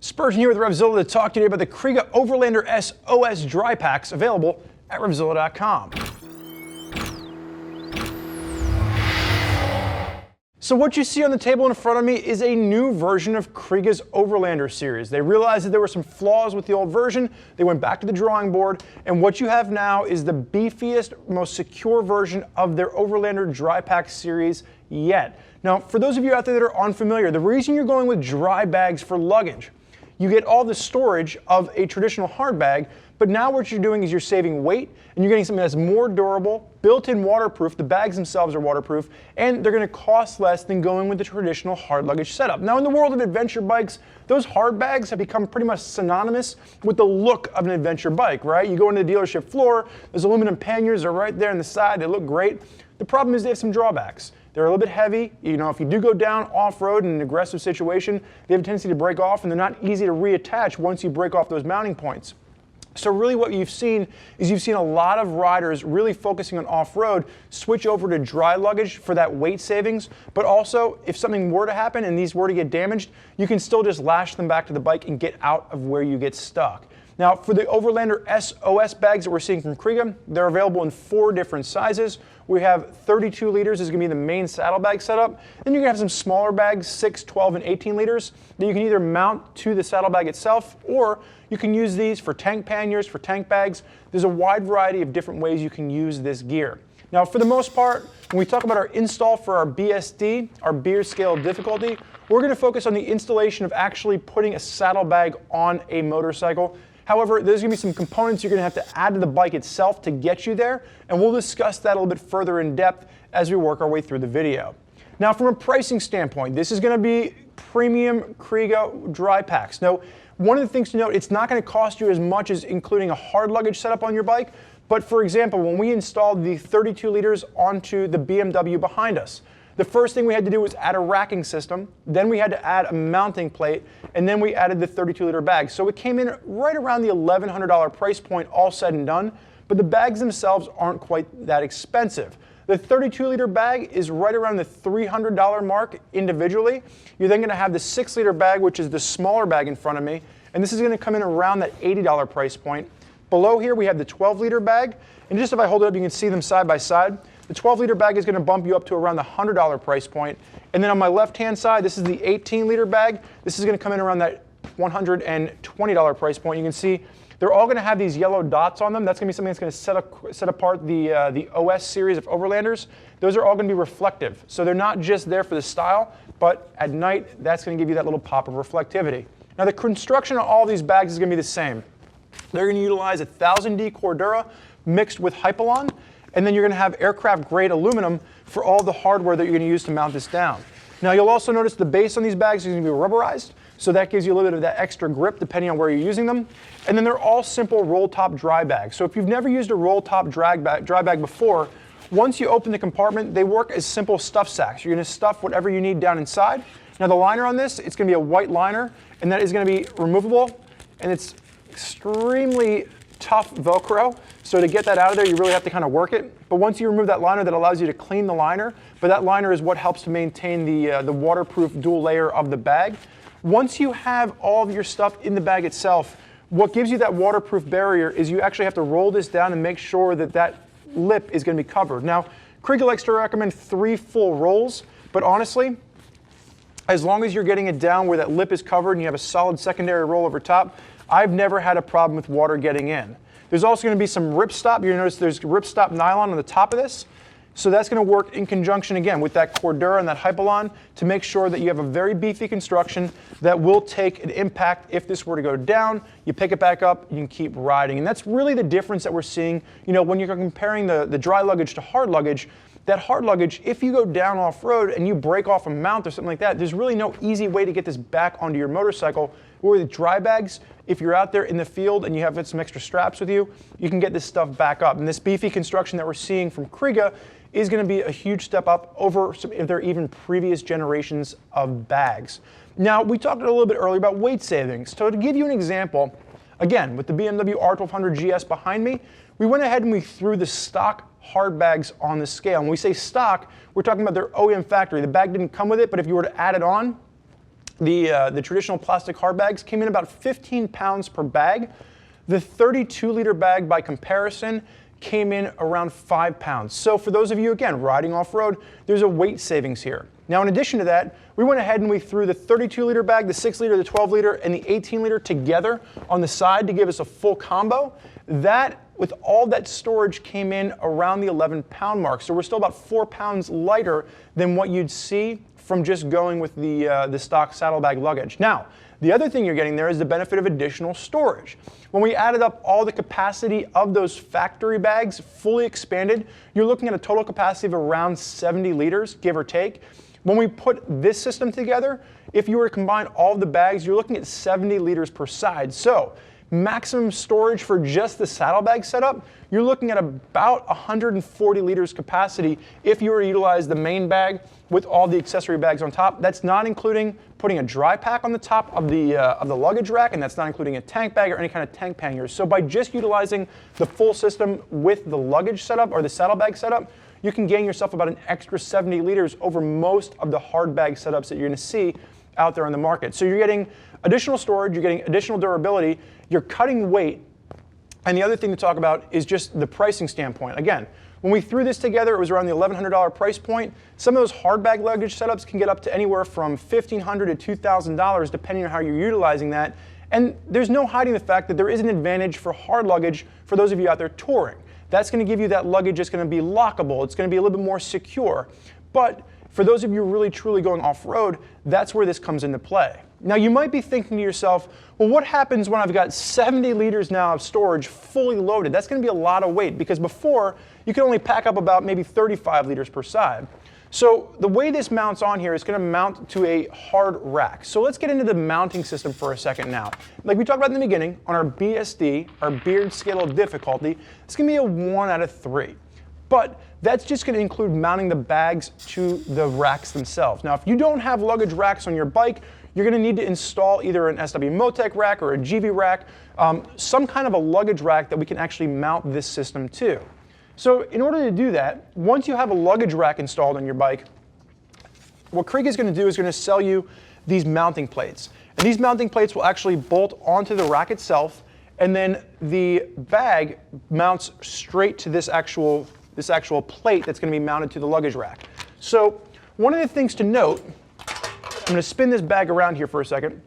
Spurgeon here with RevZilla to talk to you about the Kriega Overlander-S OS Drypacks available at RevZilla.com. So what you see on the table in front of me is a new version of Kriega's Overlander series. They realized that there were some flaws with the old version. They went back to the drawing board, and what you have now is the beefiest, most secure version of their Overlander Drypack series yet. Now, for those of you out there that are unfamiliar, the reason you're going with dry bags for luggage, you get all the storage of a traditional hard bag, but now what you're doing is you're saving weight and you're getting something that's more durable, built-in waterproof. The bags themselves are waterproof, and they're going to cost less than going with the traditional hard luggage setup. Now, in the world of adventure bikes, those hard bags have become pretty much synonymous with the look of an adventure bike, right? You go into the dealership floor, those aluminum panniers are right there on the side, they look great. The problem is they have some drawbacks. They're a little bit heavy. You know, if you do go down off-road in an aggressive situation, they have a tendency to break off, and they're not easy to reattach once you break off those mounting points. So really what you've seen is you've seen a lot of riders really focusing on off-road switch over to dry luggage for that weight savings, but also if something were to happen and these were to get damaged, you can still just lash them back to the bike and get out of where you get stuck. Now, for the Overlander-S OS bags that we're seeing from Kriega, they're available in 4 different sizes. We have 32 liters is going to be the main saddlebag setup. Then you're going to have some smaller bags, 6, 12, and 18 liters, that you can either mount to the saddlebag itself, or you can use these for tank panniers, for tank bags. There's a wide variety of different ways you can use this gear. Now, for the most part, when we talk about our install for our BSD, our beer scale difficulty, we're going to focus on the installation of actually putting a saddlebag on a motorcycle. However, there's going to be some components you're going to have to add to the bike itself to get you there, and we'll discuss that a little bit further in depth as we work our way through the video. Now, from a pricing standpoint, this is going to be premium Kriega Drypacks. Now, one of the things to note, it's not going to cost you as much as including a hard luggage setup on your bike, but for example, when we installed the 32 liters onto the BMW behind us, the first thing we had to do was add a racking system, then we had to add a mounting plate, and then we added the 32-liter bag. So it came in right around the $1,100 price point, all said and done, but the bags themselves aren't quite that expensive. The 32-liter bag is right around the $300 mark individually. You're then going to have the 6-liter bag, which is the smaller bag in front of me, and this is going to come in around that $80 price point. Below here we have the 12-liter bag, and just if I hold it up you can see them side by side. The 12-liter bag is going to bump you up to around the $100 price point. And then on my left-hand side, this is the 18-liter bag. This is going to come in around that $120 price point. You can see they're all going to have these yellow dots on them. That's going to be something that's going to set apart the OS series of Overlanders. Those are all going to be reflective. So they're not just there for the style, but at night, that's going to give you that little pop of reflectivity. Now, the construction of all these bags is going to be the same. They're going to utilize a 1000D Cordura mixed with Hypalon. And then you're going to have aircraft-grade aluminum for all the hardware that you're going to use to mount this down. Now, you'll also notice the base on these bags is going to be rubberized, so that gives you a little bit of that extra grip depending on where you're using them. And then they're all simple roll-top dry bags. So if you've never used a roll-top dry bag before, once you open the compartment, they work as simple stuff sacks. You're going to stuff whatever you need down inside. Now, the liner on this, it's going to be a white liner, and that is going to be removable, and it's extremely tough Velcro, so to get that out of there you really have to kind of work it. But once you remove that liner, that allows you to clean the liner, but that liner is what helps to maintain the waterproof dual layer of the bag. Once you have all of your stuff in the bag itself, what gives you that waterproof barrier is you actually have to roll this down and make sure that that lip is going to be covered. Now, Kriega likes to recommend 3 full rolls, but honestly, as long as you're getting it down where that lip is covered and you have a solid secondary roll over top, I've never had a problem with water getting in. There's also going to be some ripstop. You're going to notice there's ripstop nylon on the top of this. So that's going to work in conjunction again with that Cordura and that Hypalon to make sure that you have a very beefy construction that will take an impact if this were to go down. You pick it back up, you can keep riding. And that's really the difference that we're seeing, you know, when you're comparing the dry luggage to hard luggage. That hard luggage, if you go down off-road and you break off a mount or something like that, there's really no easy way to get this back onto your motorcycle. Where with dry bags, if you're out there in the field and you have some extra straps with you, you can get this stuff back up. And this beefy construction that we're seeing from Kriega is going to be a huge step up over some of their even previous generations of bags. Now, we talked a little bit earlier about weight savings. So to give you an example, again, with the BMW R1200 GS behind me, we went ahead and we threw the stock hard bags on the scale. And when we say stock, we're talking about their OEM factory. The bag didn't come with it, but if you were to add it on, The traditional plastic hard bags came in about 15 pounds per bag. The 32-liter bag, by comparison, came in around 5 pounds. So for those of you, again, riding off-road, there's a weight savings here. Now, in addition to that, we went ahead and we threw the 32-liter bag, the 6-liter, the 12-liter, and the 18-liter together on the side to give us a full combo. That, with all that storage, came in around the 11-pound mark. So we're still about 4 pounds lighter than what you'd see from just going with the stock saddlebag luggage. Now, the other thing you're getting there is the benefit of additional storage. When we added up all the capacity of those factory bags, fully expanded, you're looking at a total capacity of around 70 liters, give or take. When we put this system together, if you were to combine all of the bags, you're looking at 70 liters per side. So maximum storage for just the saddlebag setup, you're looking at about 140 liters capacity if you were to utilize the main bag with all the accessory bags on top. That's not including putting a dry pack on the top of the luggage rack, and that's not including a tank bag or any kind of tank panniers. So by just utilizing the full system with the luggage setup or the saddlebag setup, you can gain yourself about an extra 70 liters over most of the hard bag setups that you're going to see out there on the market. So you're getting additional storage, you're getting additional durability, you're cutting weight, and the other thing to talk about is just the pricing standpoint. Again, when we threw this together, it was around the $1,100 price point. Some of those hard bag luggage setups can get up to anywhere from $1,500 to $2,000 depending on how you're utilizing that. And there's no hiding the fact that there is an advantage for hard luggage for those of you out there touring. That's going to give you that luggage that's going to be lockable. It's going to be a little bit more secure. But for those of you really truly going off-road, that's where this comes into play. Now you might be thinking to yourself, well, what happens when I've got 70 liters now of storage fully loaded? That's going to be a lot of weight because before you could only pack up about maybe 35 liters per side. So the way this mounts on here is going to mount to a hard rack. So let's get into the mounting system for a second now. Like we talked about in the beginning, on our BSD, our Beard Scale of Difficulty, it's going to be a 1 out of 3. But that's just going to include mounting the bags to the racks themselves. Now, if you don't have luggage racks on your bike, you're going to need to install either an SW Motec rack or a GV rack, some kind of a luggage rack that we can actually mount this system to. So in order to do that, once you have a luggage rack installed on your bike, what Kriega is going to do is going to sell you these mounting plates. And these mounting plates will actually bolt onto the rack itself, and then the bag mounts straight to this actual plate that's going to be mounted to the luggage rack. So one of the things to note, I'm going to spin this bag around here for a second.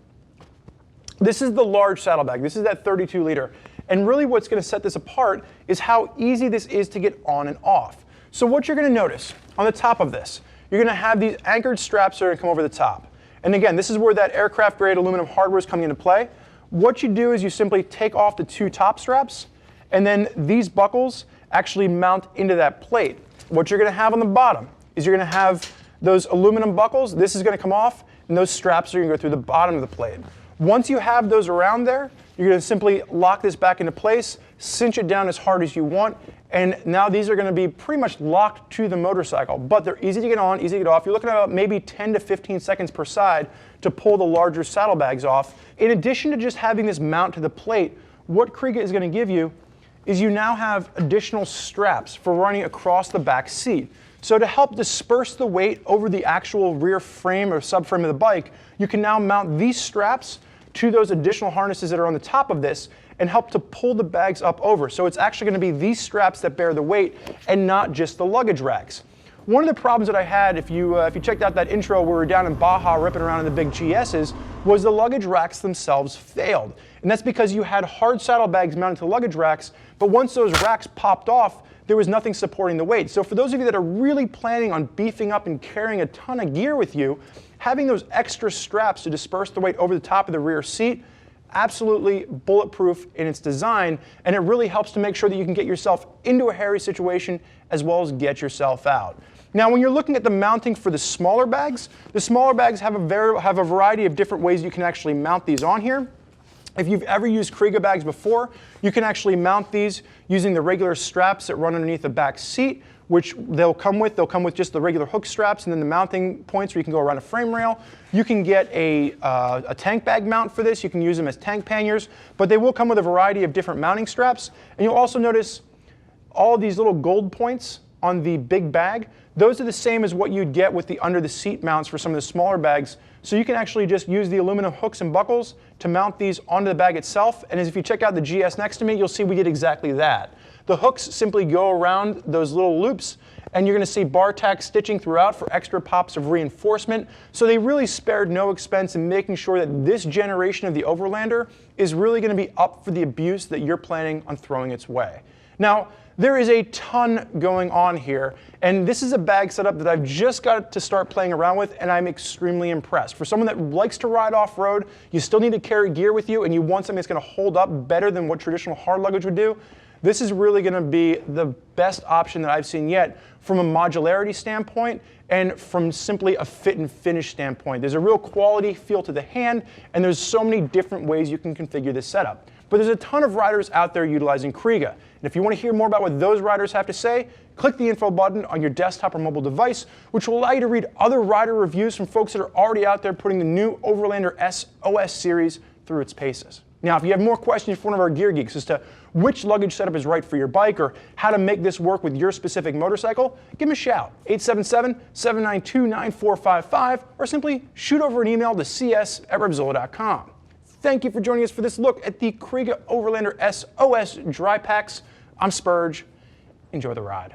This is the large saddlebag. This is that 32 liter. And really what's going to set this apart is how easy this is to get on and off. So what you're going to notice on the top of this, you're going to have these anchored straps that are going to come over the top. And again, this is where that aircraft grade aluminum hardware is coming into play. What you do is you simply take off the 2 top straps, and then these buckles actually mount into that plate. What you're going to have on the bottom is you're going to have those aluminum buckles. This is going to come off, and those straps are going to go through the bottom of the plate. Once you have those around there, you're going to simply lock this back into place, cinch it down as hard as you want, and now these are going to be pretty much locked to the motorcycle. But they're easy to get on, easy to get off. You're looking at about maybe 10 to 15 seconds per side to pull the larger saddlebags off. In addition to just having this mount to the plate, what Kriega is going to give you is you now have additional straps for running across the back seat. So to help disperse the weight over the actual rear frame or subframe of the bike, you can now mount these straps to those additional harnesses that are on the top of this and help to pull the bags up over. So it's actually going to be these straps that bear the weight and not just the luggage racks. One of the problems that I had, if you checked out that intro where we were down in Baja ripping around in the big GSs, was the luggage racks themselves failed. And that's because you had hard saddlebags mounted to luggage racks, but once those racks popped off, there was nothing supporting the weight. So for those of you that are really planning on beefing up and carrying a ton of gear with you, having those extra straps to disperse the weight over the top of the rear seat, absolutely bulletproof in its design, and it really helps to make sure that you can get yourself into a hairy situation as well as get yourself out. Now, when you're looking at the mounting for the smaller bags have a variety of different ways you can actually mount these on here. If you've ever used Kriega bags before, you can actually mount these using the regular straps that run underneath the back seat, which they'll come with just the regular hook straps and then the mounting points where you can go around a frame rail. You can get a tank bag mount for this. You can use them as tank panniers, but they will come with a variety of different mounting straps. And you'll also notice all of these little gold points on the big bag. those are the same as what you'd get with the under the seat mounts for some of the smaller bags. So you can actually just use the aluminum hooks and buckles to mount these onto the bag itself. And as if you check out the GS next to me, you'll see we did exactly that. The hooks simply go around those little loops, and you're going to see bar tack stitching throughout for extra pops of reinforcement. So they really spared no expense in making sure that this generation of the Overlander is really going to be up for the abuse that you're planning on throwing its way. Now, there is a ton going on here, and this is a bag setup that I've just got to start playing around with, and I'm extremely impressed. For someone that likes to ride off-road, you still need to carry gear with you, and you want something that's going to hold up better than what traditional hard luggage would do, this is really going to be the best option that I've seen yet from a modularity standpoint and from simply a fit and finish standpoint. There's a real quality feel to the hand, and there's so many different ways you can configure this setup. But there's a ton of riders out there utilizing Kriega. And if you want to hear more about what those riders have to say, click the info button on your desktop or mobile device, which will allow you to read other rider reviews from folks that are already out there putting the new Overlander-S OS series through its paces. Now, if you have more questions for one of our gear geeks as to which luggage setup is right for your bike or how to make this work with your specific motorcycle, give me a shout, 877-792-9455, or simply shoot over an email to cs@RevZilla.com. Thank you for joining us for this look at the Kriega Overlander-S OS Drypacks. I'm Spurge. Enjoy the ride.